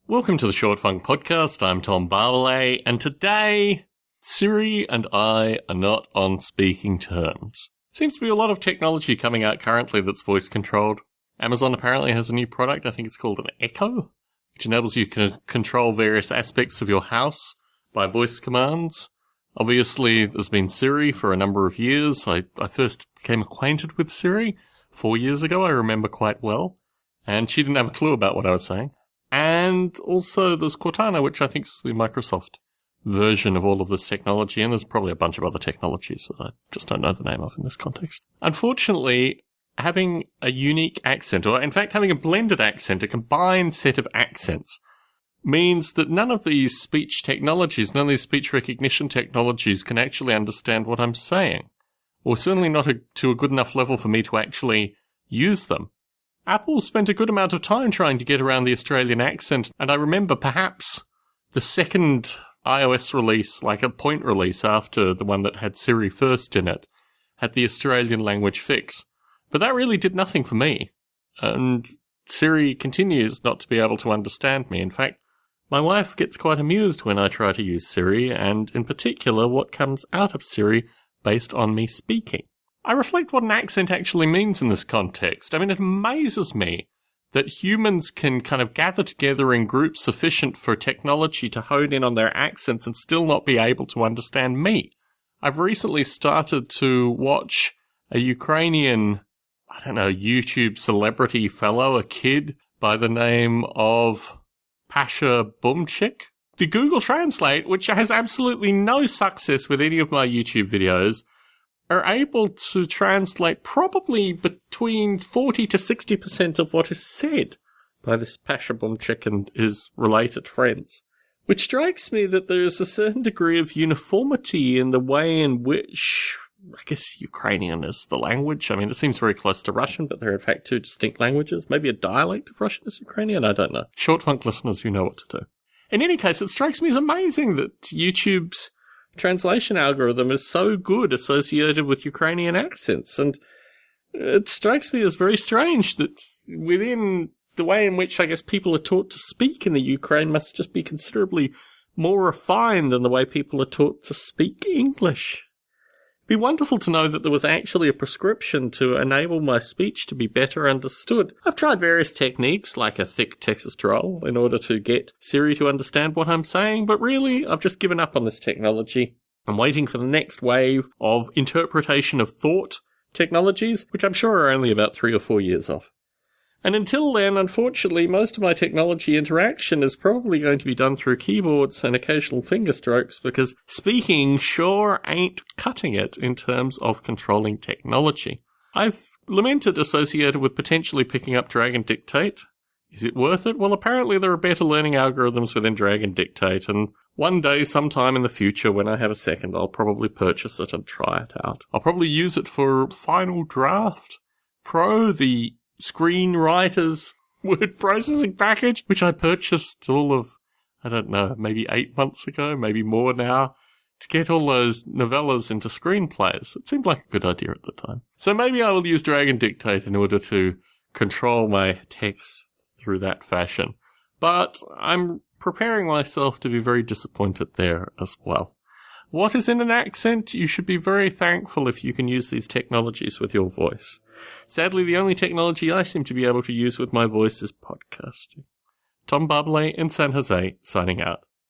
Welcome to the Short Funk Podcast. I'm Tom Barley, and today, Siri and I are not on speaking terms. Seems to be a lot of technology coming out currently that's voice-controlled. Amazon apparently has a new product, I think it's called an Echo, which enables you to control various aspects of your house by voice commands. Obviously, there's been Siri for a number of years. I first became acquainted with Siri 4 years ago, I remember quite well, and she didn't have a clue about what I was saying. And also there's Cortana, which I think is the Microsoft version of all of this technology, and there's probably a bunch of other technologies that I just don't know the name of in this context. Unfortunately, having a unique accent, or in fact having a blended accent, a combined set of accents, means that none of these speech technologies, none of these speech recognition technologies can actually understand what I'm saying, or certainly not to a good enough level for me to actually use them. Apple spent a good amount of time trying to get around the Australian accent, and I remember perhaps the second iOS release, like a point release after the one that had Siri first in it, had the Australian language fix. But that really did nothing for me, and Siri continues not to be able to understand me. In fact, my wife gets quite amused when I try to use Siri, and in particular what comes out of Siri based on me speaking. I reflect what an accent actually means in this context. I mean, it amazes me that humans can kind of gather together in groups sufficient for technology to hone in on their accents and still not be able to understand me. I've recently started to watch a Ukrainian, YouTube celebrity fellow, a kid by the name of Pasha Bumchik. The Google Translate, which has absolutely no success with any of my YouTube videos, are able to translate probably between 40 to 60% of what is said by this Pasha Bumchik and his related friends. Which strikes me that there is a certain degree of uniformity in the way in which, I guess Ukrainian is the language. I mean, it seems very close to Russian, but there are in fact two distinct languages. Maybe a dialect of Russian is Ukrainian, I don't know. Short Funk listeners, you know what to do. In any case, it strikes me as amazing that YouTube's translation algorithm is so good associated with Ukrainian accents, and it strikes me as very strange that within the way in which I guess people are taught to speak in the Ukraine must just be considerably more refined than the way people are taught to speak English. It'd be wonderful to know that there was actually a prescription to enable my speech to be better understood. I've tried various techniques, like a thick Texas drawl, in order to get Siri to understand what I'm saying, but really, I've just given up on this technology. I'm waiting for the next wave of interpretation of thought technologies, which I'm sure are only about 3 or 4 years off. And until then, unfortunately, most of my technology interaction is probably going to be done through keyboards and occasional finger strokes, because speaking sure ain't cutting it in terms of controlling technology. I've lamented associated with potentially picking up Dragon Dictate. Is it worth it? Well, apparently there are better learning algorithms within Dragon Dictate, and one day, sometime in the future, when I have a second, I'll probably purchase it and try it out. I'll probably use it for Final Draft Pro, the screenwriter's word processing package, which I purchased all of, maybe 8 months ago, maybe more now, to get all those novellas into screenplays. It seemed like a good idea at the time. So maybe I will use Dragon Dictate in order to control my text through that fashion. But I'm preparing myself to be very disappointed there as well. What is in an accent? You should be very thankful if you can use these technologies with your voice. Sadly, the only technology I seem to be able to use with my voice is podcasting. Tom Barley in San Jose, signing out.